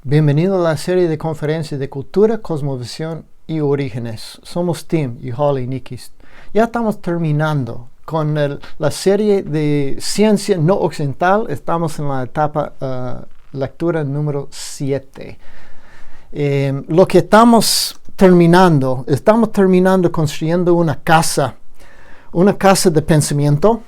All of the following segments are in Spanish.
Bienvenido a la serie de conferencias de cultura, cosmovisión y orígenes. Somos Tim y Holly Nikis. Ya estamos terminando con la serie de ciencia no occidental. Estamos en la etapa lectura número 7. Lo que estamos terminando construyendo una casa de pensamiento.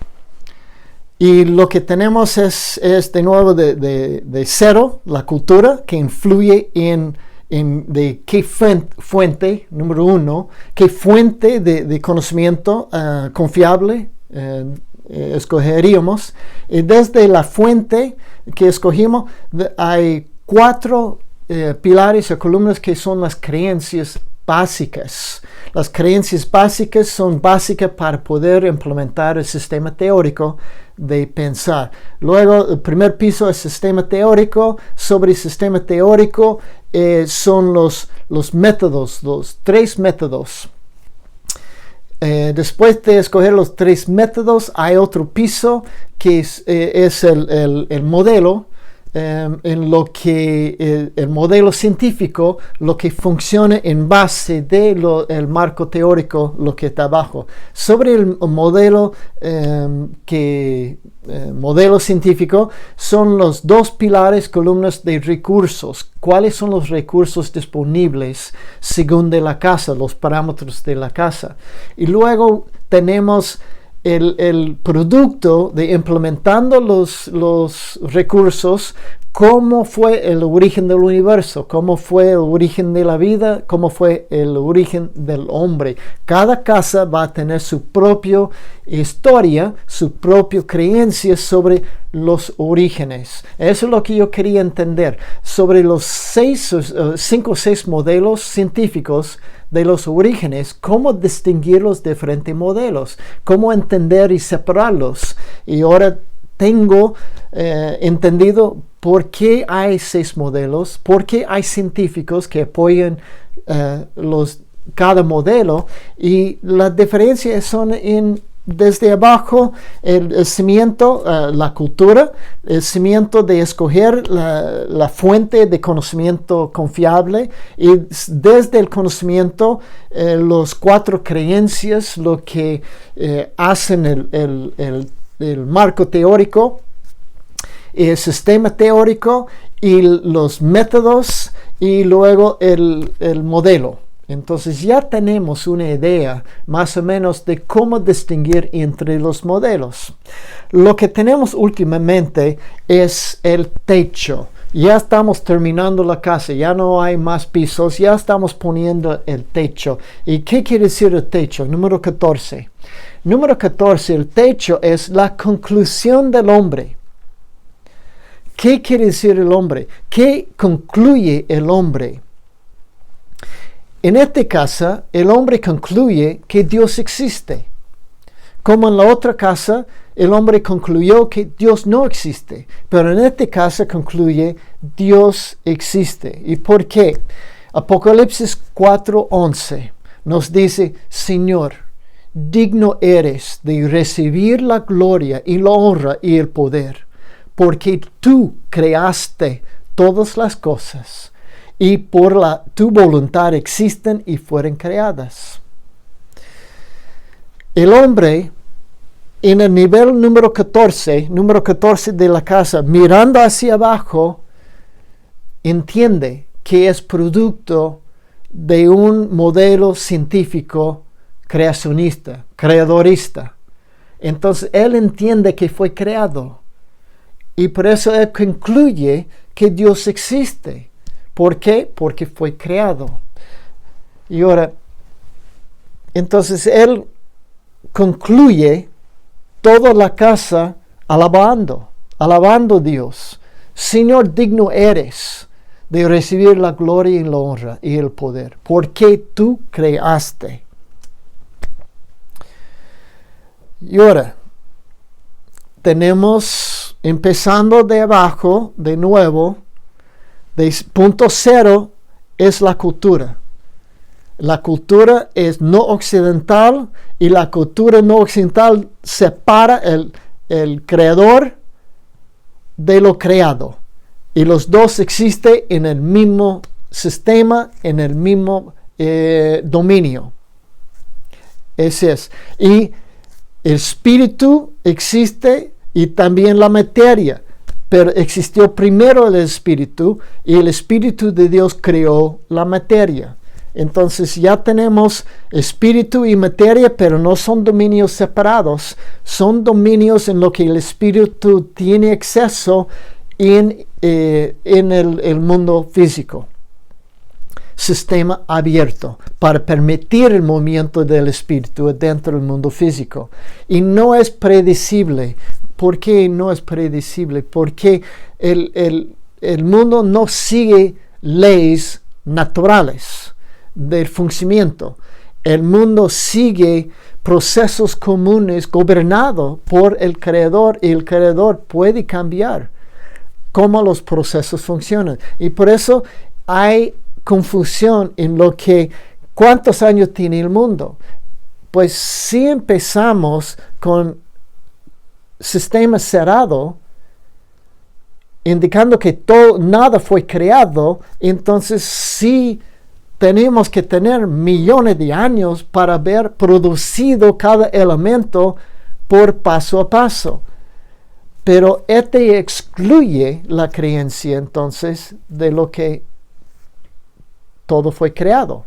Y lo que tenemos es de nuevo de cero, la cultura, que influye en de qué fuente, número uno, qué fuente de conocimiento confiable escogeríamos. Y desde la fuente que escogimos, hay 4 pilares o columnas que son las creencias básicas. Las creencias básicas son básicas para poder implementar el sistema teórico de pensar. Luego, el primer piso es sistema teórico. Sobre el sistema teórico son los métodos, los 3 métodos. Después de escoger los 3 métodos, hay otro piso que es el modelo. En lo que el modelo científico, lo que funciona en base del marco teórico, lo que está abajo. Sobre el modelo modelo científico son los 2 pilares, columnas de recursos. ¿Cuáles son los recursos disponibles según de la casa, los parámetros de la casa? Y luego tenemos el producto de implementando los recursos, cómo fue el origen del universo, cómo fue el origen de la vida, cómo fue el origen del hombre. Cada casa va a tener su propia historia, su propia creencia sobre los orígenes. Eso es lo que yo quería entender sobre los 5 o 6 modelos científicos de los orígenes, cómo distinguir los diferentes modelos, cómo entender y separarlos. Y ahora tengo entendido por qué hay 6 modelos, por qué hay científicos que apoyan cada modelo, y las diferencias son desde abajo, el cimiento, la cultura, el cimiento de escoger la fuente de conocimiento confiable, y desde el conocimiento, los 4 creencias, lo que hacen el marco teórico, el sistema teórico y los métodos, y luego el modelo. Entonces ya tenemos una idea más o menos de cómo distinguir entre los modelos. Lo que tenemos últimamente es el techo. Ya estamos terminando la casa, ya no hay más pisos, ya estamos poniendo el techo. ¿Y qué quiere decir el techo? Número 14. Número 14, el techo es la conclusión del hombre. ¿Qué quiere decir el hombre? ¿Qué concluye el hombre? En esta casa, el hombre concluye que Dios existe. Como en la otra casa, el hombre concluyó que Dios no existe. Pero en esta casa concluye Dios existe. ¿Y por qué? Apocalipsis 4:11 nos dice: Señor, digno eres de recibir la gloria y la honra y el poder, porque tú creaste todas las cosas, y por tu voluntad existen y fueron creadas. El hombre, en el nivel número 14 de la casa, mirando hacia abajo, entiende que es producto de un modelo científico creacionista, creadorista. Entonces él entiende que fue creado, y por eso él concluye que Dios existe. ¿Por qué? Porque fue creado. Y ahora, entonces él concluye toda la casa alabando a Dios. Señor, digno eres de recibir la gloria y la honra y el poder, porque tú creaste. Y ahora, tenemos, empezando de abajo, de nuevo, de punto 0 es la cultura. La cultura es no occidental, y la cultura no occidental separa el creador de lo creado. Y los dos existen en el mismo sistema, en el mismo dominio. Ese es. Y el espíritu existe y también la materia. Pero existió primero el espíritu y el espíritu de Dios creó la materia. Entonces ya tenemos espíritu y materia, pero no son dominios separados. Son dominios en lo que el espíritu tiene acceso en el mundo físico. Sistema abierto para permitir el movimiento del espíritu dentro del mundo físico. Y no es predecible. ¿Por qué no es predecible? Porque el mundo no sigue leyes naturales del funcionamiento. El mundo sigue procesos comunes gobernados por el Creador, y el Creador puede cambiar cómo los procesos funcionan. Y por eso hay confusión en lo que cuántos años tiene el mundo. Pues si empezamos con sistema cerrado, indicando que nada fue creado, entonces sí tenemos que tener millones de años para haber producido cada elemento por paso a paso. Pero este excluye la creencia entonces de lo que todo fue creado.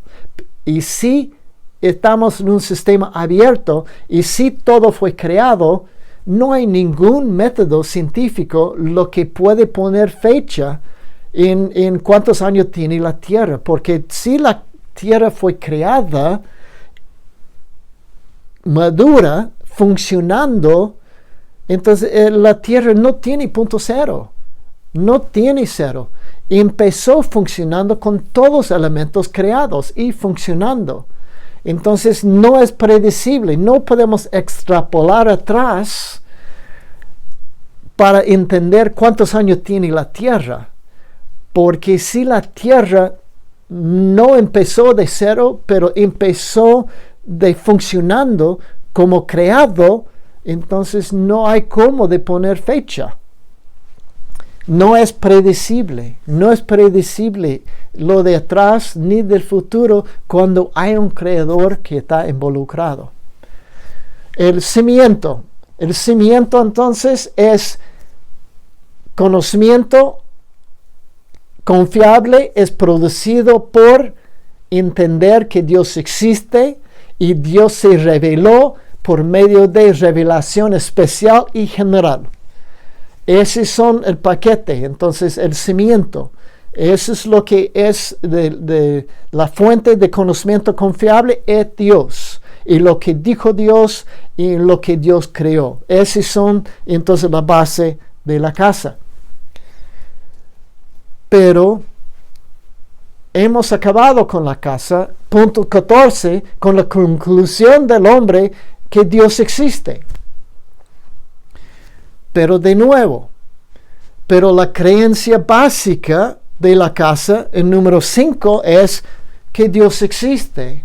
Y si estamos en un sistema abierto y si todo fue creado, no hay ningún método científico lo que puede poner fecha en cuántos años tiene la Tierra, porque si la Tierra fue creada, madura, funcionando, entonces la Tierra no tiene punto cero, no tiene cero. Empezó funcionando con todos los elementos creados y funcionando. Entonces no es predecible, no podemos extrapolar atrás para entender cuántos años tiene la Tierra. Porque si la Tierra no empezó de cero, pero empezó de funcionando como creado, entonces no hay cómo de poner fecha. No es predecible lo de atrás ni del futuro cuando hay un creador que está involucrado. El cimiento entonces es conocimiento confiable, es producido por entender que Dios existe y Dios se reveló por medio de revelación especial y general. Ese son el paquete, entonces el cimiento. Eso es lo que es de la fuente de conocimiento confiable, es Dios. Y lo que dijo Dios y lo que Dios creó. Esos son entonces la base de la casa. Pero hemos acabado con la casa, punto 14, con la conclusión del hombre que Dios existe. Pero de nuevo, la creencia básica de la casa, el número 5, es que Dios existe.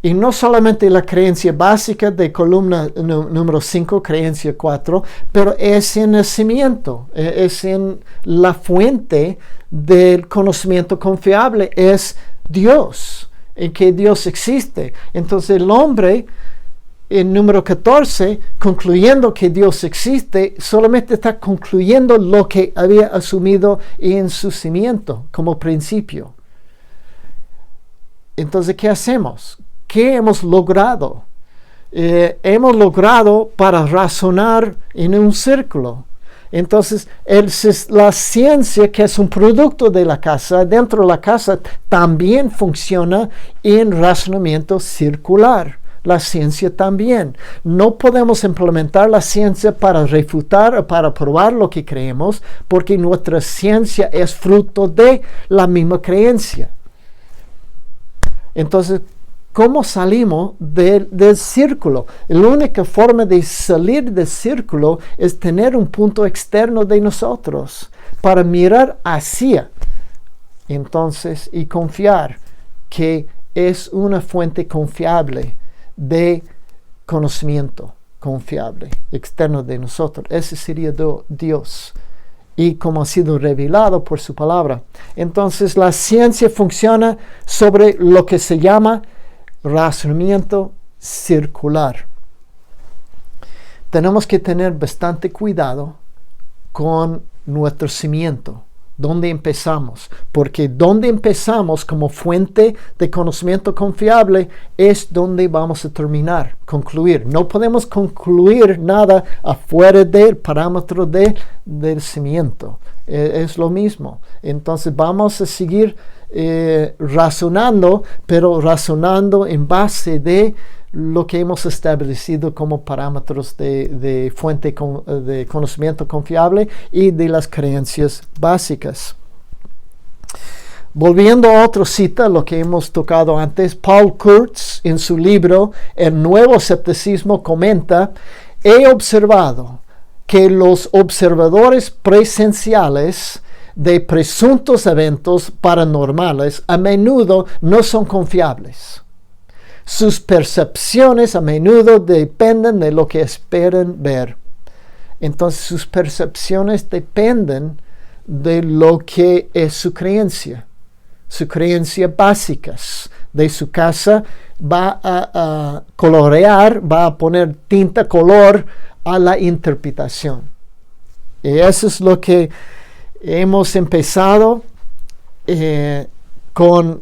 Y no solamente la creencia básica de columna número 5, creencia 4, pero es en el cimiento, es en la fuente del conocimiento confiable, es Dios, en que Dios existe. Entonces el hombre, en número 14, concluyendo que Dios existe, solamente está concluyendo lo que había asumido en su cimiento como principio. Entonces, ¿qué hacemos? ¿Qué hemos logrado? Hemos logrado para razonar en un círculo. Entonces, la ciencia, que es un producto de la casa, dentro de la casa, también funciona en razonamiento circular. La ciencia también. No podemos implementar la ciencia para refutar o para probar lo que creemos, porque nuestra ciencia es fruto de la misma creencia. Entonces, ¿cómo salimos del círculo? La única forma de salir del círculo es tener un punto externo de nosotros para mirar hacia, entonces, y confiar que es una fuente confiable de conocimiento confiable externo de nosotros. Ese sería Dios. y como ha sido revelado por su palabra. Entonces la ciencia funciona sobre lo que se llama razonamiento circular. Tenemos que tener bastante cuidado con nuestro cimiento, donde empezamos, porque donde empezamos como fuente de conocimiento confiable es donde vamos a terminar, concluir. No podemos concluir nada afuera del parámetro del cimiento. Es lo mismo. Entonces vamos a seguir razonando, pero razonando en base de lo que hemos establecido como parámetros de fuente de conocimiento confiable y de las creencias básicas. Volviendo a otra cita, lo que hemos tocado antes, Paul Kurtz en su libro El Nuevo Escepticismo comenta: he observado que los observadores presenciales de presuntos eventos paranormales a menudo no son confiables. Sus percepciones a menudo dependen de lo que esperan ver. Entonces sus percepciones dependen de lo que es su creencia básicas. De su casa va a colorear, va a poner tinta color a la interpretación. Y eso es lo que hemos empezado con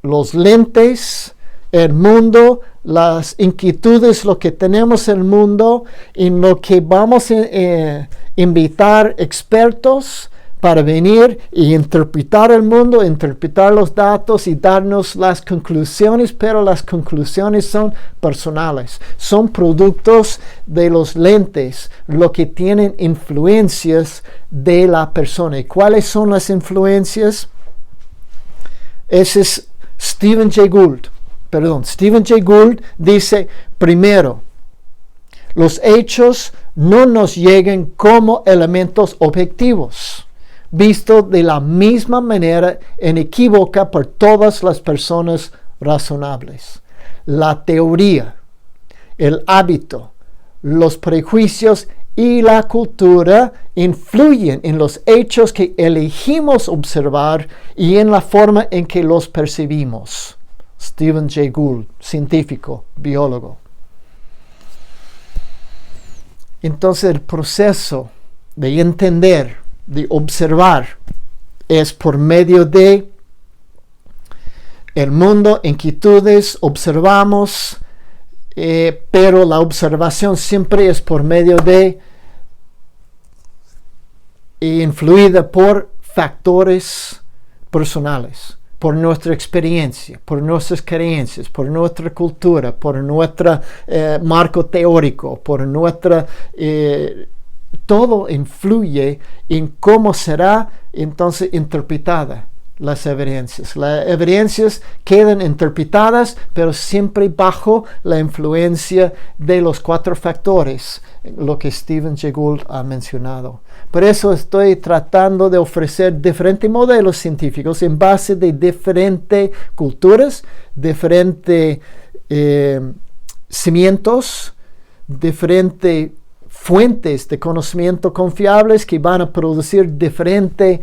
los lentes, el mundo, las inquietudes, lo que tenemos en el mundo, en lo que vamos a invitar expertos para venir y interpretar el mundo, interpretar los datos y darnos las conclusiones, pero las conclusiones son personales, son productos de los lentes, lo que tienen influencias de la persona. ¿Y cuáles son las influencias? Ese es Stephen Jay Gould dice: primero, los hechos no nos llegan como elementos objetivos, visto de la misma manera inequívoca por todas las personas razonables. La teoría, el hábito, los prejuicios y la cultura influyen en los hechos que elegimos observar y en la forma en que los percibimos. Stephen Jay Gould, científico, biólogo. Entonces el proceso de entender, de observar, es por medio de el mundo, inquietudes, observamos, pero la observación siempre es por medio de influida por factores personales, por nuestra experiencia, por nuestras creencias, por nuestra cultura, por nuestro marco teórico, por nuestra... todo influye en cómo será entonces interpretada las evidencias. Las evidencias quedan interpretadas, pero siempre bajo la influencia de los 4 factores, lo que Stephen Jay Gould ha mencionado. Por eso estoy tratando de ofrecer diferentes modelos científicos en base de diferentes culturas, diferentes cimientos, diferentes fuentes de conocimiento confiables que van a producir diferentes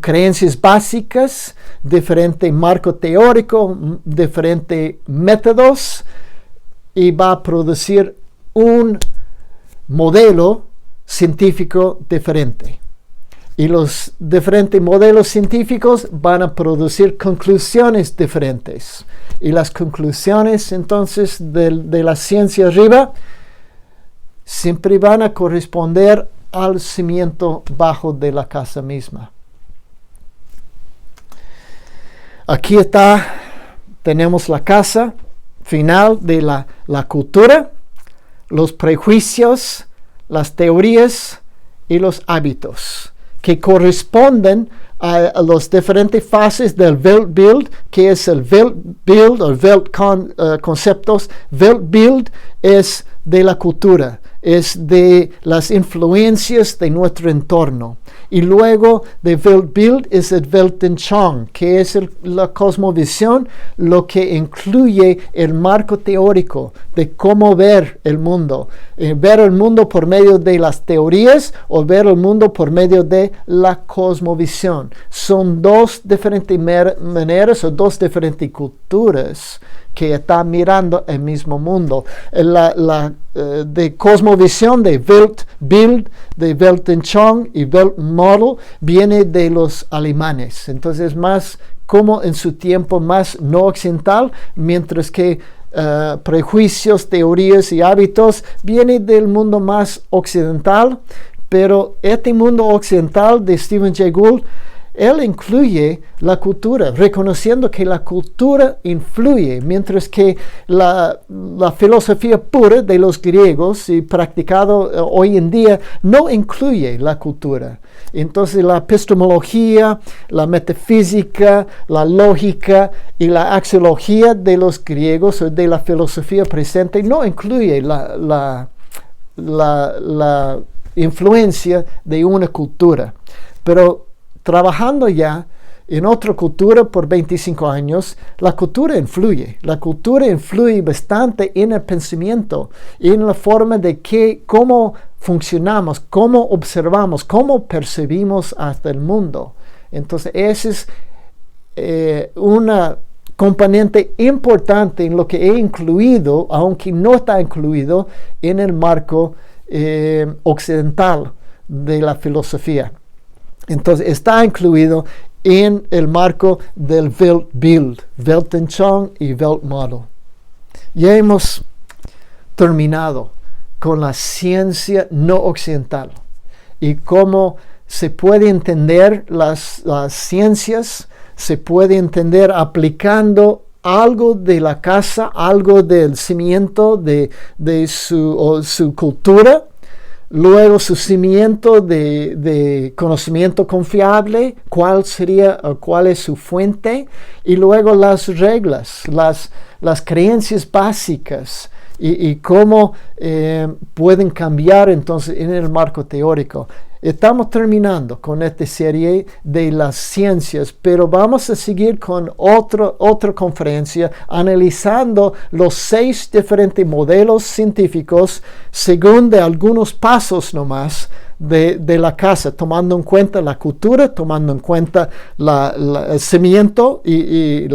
creencias básicas, diferente marco teórico, diferentes métodos, y va a producir un modelo científico diferente. Y los diferentes modelos científicos van a producir conclusiones diferentes. Y las conclusiones entonces de la ciencia arriba siempre van a corresponder al cimiento bajo de la casa misma. Aquí tenemos la casa final de la cultura, los prejuicios, las teorías y los hábitos, que corresponden a las diferentes fases del Weltbild, que es el Weltbild o Weltconceptos. Weltbild es de la cultura, es de las influencias de nuestro entorno. Y luego de Weltbild es el Weltanschauung, que es la cosmovisión, lo que incluye el marco teórico de cómo ver el mundo. Ver el mundo por medio de las teorías o ver el mundo por medio de la cosmovisión. Son dos diferentes maneras o dos diferentes culturas que están mirando el mismo mundo. De cosmovisión, de Weltbild, de Weltanschauung y Weltmodel viene de los alemanes. Entonces más como en su tiempo más no occidental, mientras que prejuicios, teorías y hábitos viene del mundo más occidental. Pero este mundo occidental de Stephen Jay Gould, él incluye la cultura, reconociendo que la cultura influye, mientras que la filosofía pura de los griegos y practicado hoy en día no incluye la cultura. Entonces la epistemología, la metafísica, la lógica y la axiología de los griegos o de la filosofía presente no incluye la influencia de una cultura. Pero trabajando ya en otra cultura por 25 años, la cultura influye. La cultura influye bastante en el pensamiento, en la forma de cómo funcionamos, cómo observamos, cómo percibimos hasta el mundo. Entonces, ese es una componente importante en lo que he incluido, aunque no está incluido en el marco occidental de la filosofía. Entonces está incluido en el marco del Weltbild, Weltanschauung y Weltmodel. Ya hemos terminado con la ciencia no occidental y cómo se puede entender las ciencias, se puede entender aplicando algo de la casa, algo del cimiento de su cultura. Luego su cimiento de conocimiento confiable, cuál es su fuente, y luego las reglas, las creencias básicas y cómo pueden cambiar entonces en el marco teórico. Estamos terminando con esta serie de las ciencias, pero vamos a seguir con otra conferencia analizando los 6 diferentes modelos científicos según de algunos pasos nomás de la casa, tomando en cuenta la cultura, tomando en cuenta el cimiento y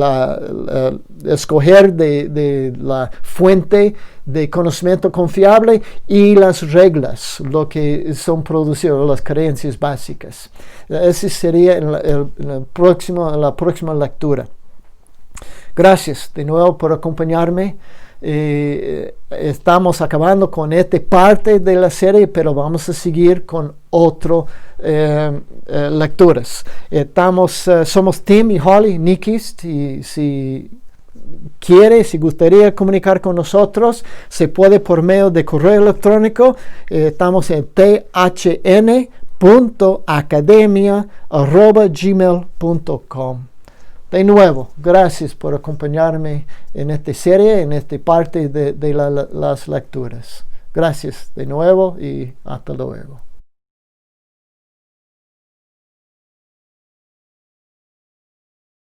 escoger de la fuente de conocimiento confiable y las reglas, lo que son producidos, las creencias básicas. Ese sería en la próxima lectura. Gracias de nuevo por acompañarme. Estamos acabando con esta parte de la serie, pero vamos a seguir con otras lecturas. Somos Tim y Holly Nyquist, y si gustaría comunicar con nosotros, se puede por medio de correo electrónico. Estamos en thacademia.academia@gmail.com. De nuevo, gracias por acompañarme en esta serie, en esta parte de las lecturas. Gracias de nuevo y hasta luego.